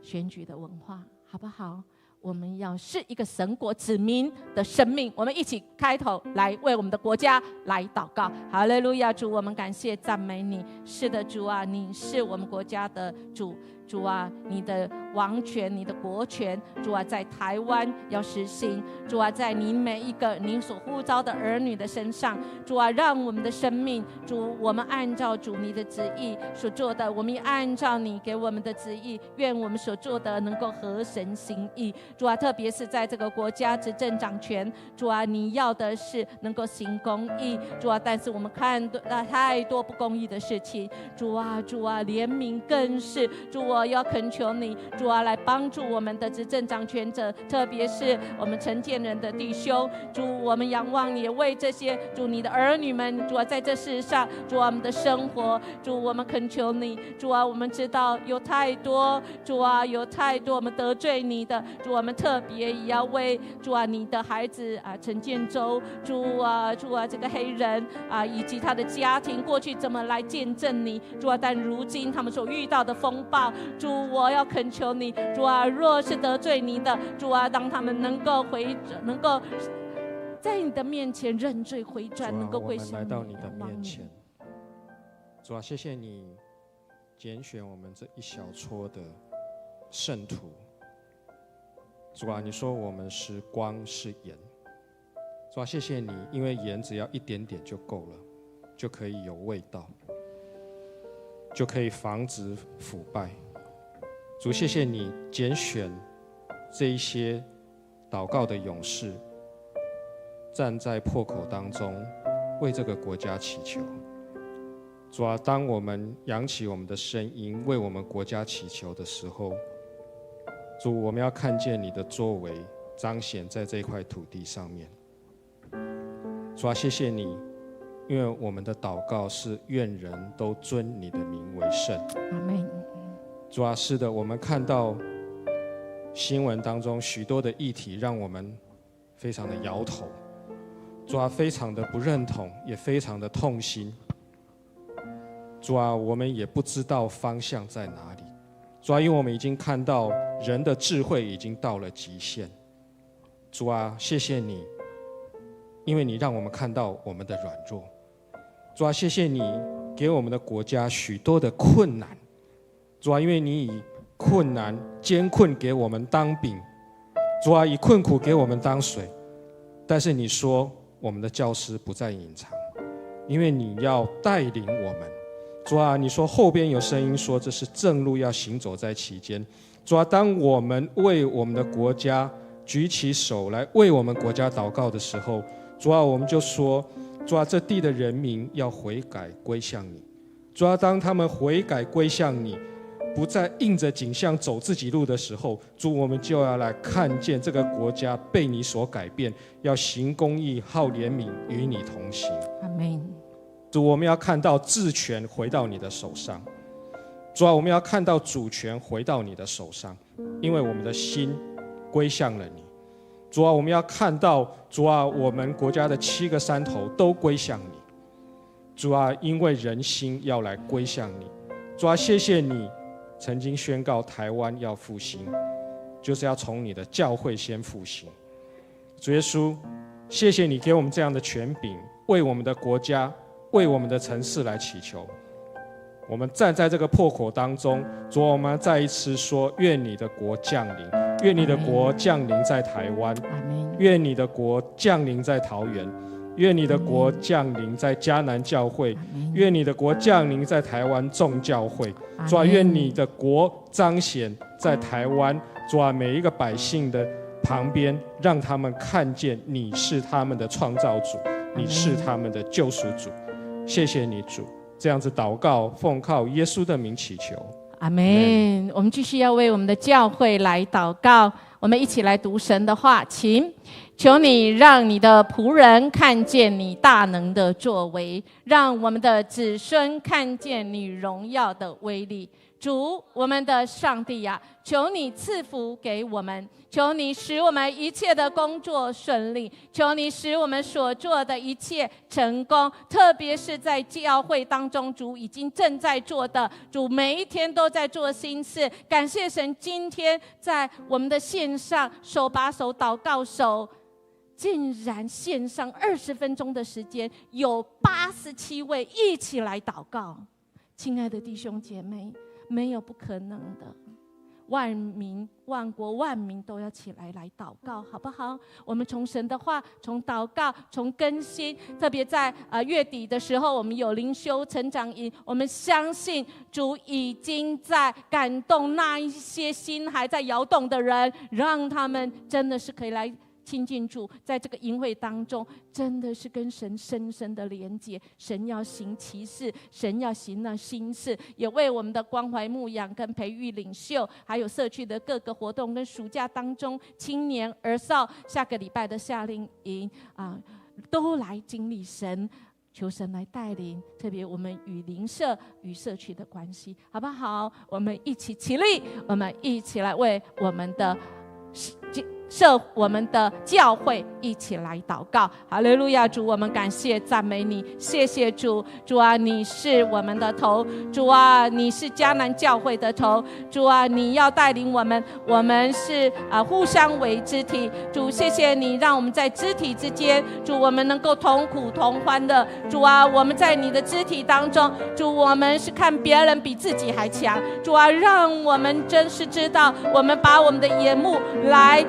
选举的文化好不好？我们要是一个神国子民的生命。我们一起开头来为我们的国家来祷告。哈利路亚！主，我们感谢赞美你。是的，主啊，你是我们国家的主。主啊，你的王权，你的国权，主啊，在台湾要实行。主啊，在你每一个你所呼召的儿女的身上，主啊，让我们的生命，主，我们按照主你的旨意所做的，我们也按照你给我们的旨意，愿我们所做的能够合神心意。主啊，特别是在这个国家执政掌权，主啊，你要的是能够行公义。主啊，但是我们看到太多不公义的事情。主啊，主啊，怜悯更是。主，我要恳求你，主啊，来帮助我们的执政掌权者，特别是我们承建人的弟兄。主，我们仰望你，为这些主你的儿女们，主啊，在这世上，主啊，我们的生活，主，我们恳求你，主啊，我们知道有太多，主啊，有太多我们得罪你的，主，我们特别也要为主啊你的孩子啊陈建州，主啊，主啊，这个黑人啊，以及他的家庭过去怎么来见证你，主啊，但如今他们所遇到的风暴，主，我要恳求你，主啊，若是得罪你的，主啊，当他们能够在你的面前认罪回转，能够归向你，我们来到你的面前。主啊，谢谢你拣选我们这一小撮的圣徒。主啊，你说我们是光是盐。主啊，谢谢你，因为盐只要一点点就够了，就可以有味道，就可以防止腐败。主，谢谢你拣选这一些祷告的勇士，站在破口当中，为这个国家祈求。主啊，当我们扬起我们的声音，为我们国家祈求的时候，主，我们要看见你的作为彰显在这块土地上面。主啊，谢谢你，因为我们的祷告是愿人都尊你的名为圣。阿们。主啊，是的，我们看到新闻当中许多的议题，让我们非常的摇头。主啊，非常的不认同，也非常的痛心。主啊，我们也不知道方向在哪里。主啊，因为我们已经看到人的智慧已经到了极限。主啊，谢谢你，因为你让我们看到我们的软弱。主啊，谢谢你给我们的国家许多的困难。主啊，因为你以困难艰困给我们当饼，主啊，以困苦给我们当水。但是你说我们的教师不再隐藏，因为你要带领我们。主啊，你说后边有声音说这是正路，要行走在其间。主啊，当我们为我们的国家举起手来为我们国家祷告的时候，主啊，我们就说，主啊，这地的人民要悔改归向你。主啊，当他们悔改归向你，不再硬着颈项走自己路的时候，主，我们就要来看见这个国家被你所改变，要行公义、好怜悯，与你同行。阿们。主，我们要看到治权回到你的手上。主啊，我们要看到主权回到你的手上，因为我们的心归向了你。主啊，我们要看到，主啊，我们国家的7个山头都归向你。主啊，因为人心要来归向你。主啊，谢谢你曾经宣告台湾要复兴，就是要从你的教会先复兴。主耶稣，谢谢你给我们这样的权柄，为我们的国家，为我们的城市来祈求。我们站在这个破口当中，主，我们再一次说，愿你的国降临，愿你的国降临在台湾，愿你的国降临在桃园，愿你的国降临在迦南教会，愿你的国降临在台湾众教会。主啊，愿你的国彰显在台湾，主啊，每一个百姓的旁边，让他们看见你是他们的创造主，你是他们的救赎主。谢谢你，主。这样子祷告，奉靠耶稣的名祈求。阿们。我们继续要为我们的教会来祷告，我们一起来读神的话，请。求你让你的仆人看见你大能的作为，让我们的子孙看见你荣耀的威力。主，我们的上帝呀，求你赐福给我们，求你使我们一切的工作顺利，求你使我们所做的一切成功，特别是在教会当中，主已经正在做的，主每一天都在做新事。感谢神，今天在我们的线上手把手祷告手，竟然线上20分钟的时间，有87位一起来祷告。亲爱的弟兄姐妹，没有不可能的，万民万国万民都要起来祷告，好不好？我们从神的话，从祷告，从更新，特别在月底的时候，我们有灵修成长营，我们相信主已经在感动那一些心还在摇动的人，让他们真的是可以来亲近主，在这个营会当中，真的是跟神深深的连结。神要行奇事，神要行那新事，也为我们的关怀牧养跟培育领袖，还有社区的各个活动，跟暑假当中青年儿少下个礼拜的夏令营都来经历神。求神来带领，特别我们与邻舍与社区的关系，好不好？我们一起起立，我们一起来为我们的我们的教会一起来祷告。哈利路亚！主，我们感谢赞美你，谢谢主。主啊，你是我们的头，主啊，你是迦南教会的头，主啊，你要带领我们，我们是互相为肢体。主，谢谢你让我们在肢体之间，主，我们能够同苦同欢的。主啊，我们在你的肢体当中，主，我们是看别人比自己还强。主啊，让我们真是知道，我们把我们的眼目来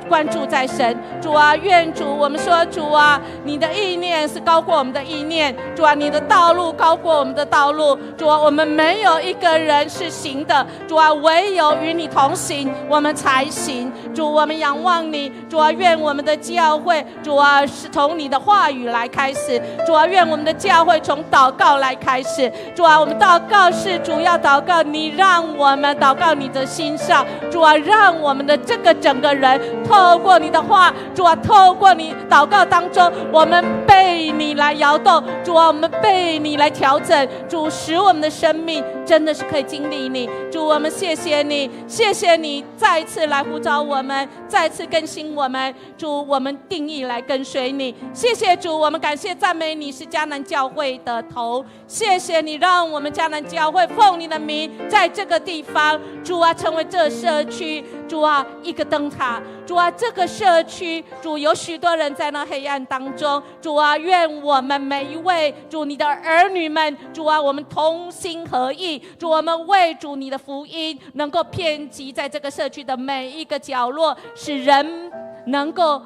关注在神。主啊，愿主，我们说主啊，你的意念是高过我们的意念，主啊，你的道路高过我们的道路。主啊，我们没有一个人是行的，主啊，唯有与你同行，我们才行。主，我们仰望你。主啊，愿我们的教会，主啊，是从你的话语来开始。主啊，愿我们的教会从祷告来开始。主啊，我们祷告是主要祷告，你让我们祷告你的心上。主啊，让我们的这个整个人透过你的话，主啊，透过你祷告当中，我们被你来摇动，主啊，我们被你来调整，主，使我们的生命真的是可以经历你。主，我们谢谢你，谢谢你再次来呼召我们，再次更新我们。主，我们定义来跟随你。谢谢主，我们感谢赞美你是迦南教会的头，谢谢你让我们迦南教会奉你的名在这个地方，主啊，成为这社区，主啊，一个灯塔。主啊，这个社区，主，有许多人在那黑暗当中，主啊，愿我们每一位主你的儿女们，主啊，我们同心合意，主，我们为主你的福音能够遍及在这个社区的每一个角落，使人能够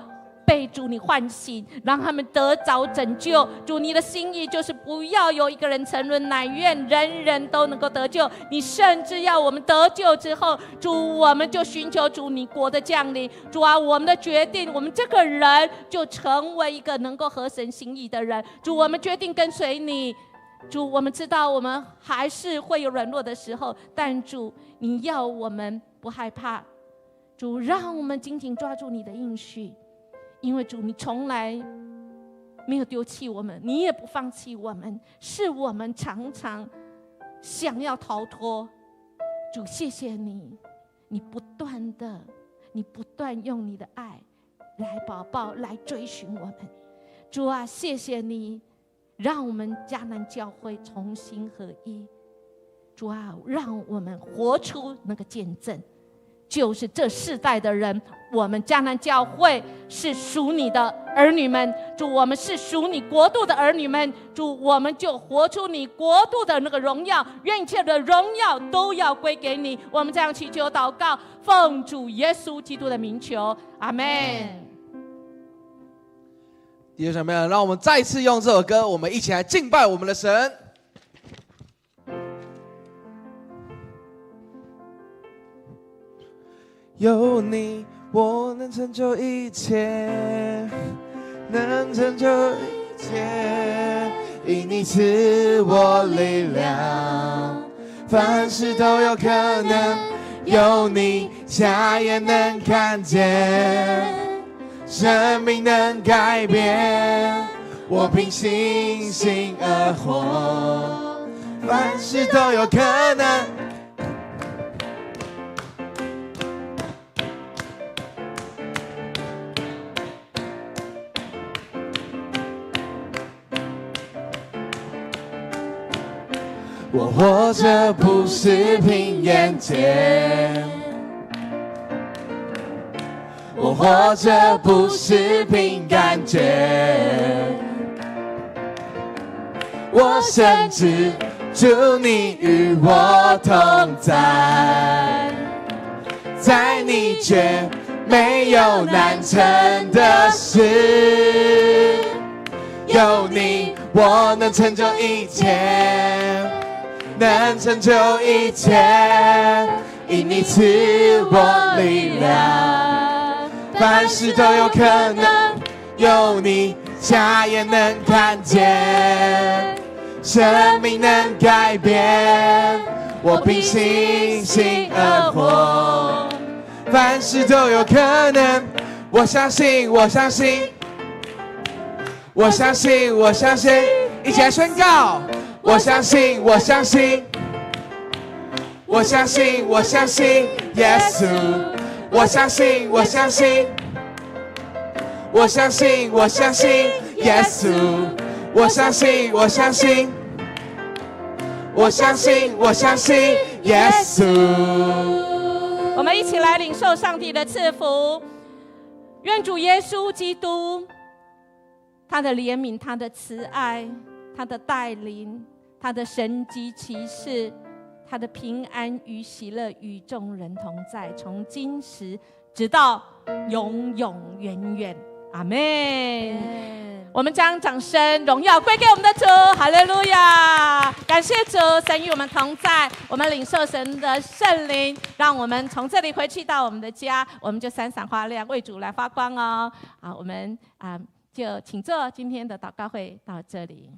被主你唤醒，让他们得着拯救。主，你的心意就是不要有一个人沉沦，乃愿人人都能够得救。你甚至要我们得救之后，主，我们就寻求主你国的降临。主啊，我们的决定，我们这个人就成为一个能够合神心意的人。主，我们决定跟随你。主，我们知道我们还是会有软弱的时候，但主，你要我们不害怕。主，让我们紧紧抓住你的应许，因为主，你从来没有丢弃我们，你也不放弃我们，是我们常常想要逃脱。主，谢谢你，你不断用你的爱来保抱，来追寻我们。主啊，谢谢你，让我们迦南教会重新合一。主啊，让我们活出那个见证，就是这世代的人，我们迦南教会是属你的儿女们。主，我们是属你国度的儿女们。主，我们就活出你国度的那个荣耀，愿一切的荣耀都要归给你。我们这样祈求祷告，奉主耶稣基督的名求，阿们。弟兄姊妹，让我们再次用这首歌，我们一起来敬拜我们的神。有你，我能成就一切，能成就一切，因你赐我力量，凡事都有可能，有你瞎眼能看见，生命能改变，我凭信心而活，凡事都有可能，我活着不是凭眼见，我活着不是凭感觉，我深知主你与我同在，在你却没有难成的事，有你我能成就一切，能成就一切，因你赐我力量，凡事都有可能，有你瞎眼能看见，生命能改变，我凭信心而活，凡事都有可能，我相信，我相信，我相信，我相信，一起来宣告，我相信，我相信，我相信，我相信耶稣，我相信，我相信，我相信，我相信耶稣，我相信，我相信，我相信，我相信耶稣。我们一起来领受上帝的赐福，愿主耶稣基督他的怜悯，他的慈爱，他的带领，他的神迹奇事，他的平安与喜乐与众人同在，从今时直到永永远远。阿们。我们将掌声荣耀归给我们的主，哈利路亚！感谢主，神与我们同在，我们领受神的圣灵，让我们从这里回去到我们的家，我们就闪闪发亮，为主来发光哦。好，我们就请坐，今天的祷告会到这里。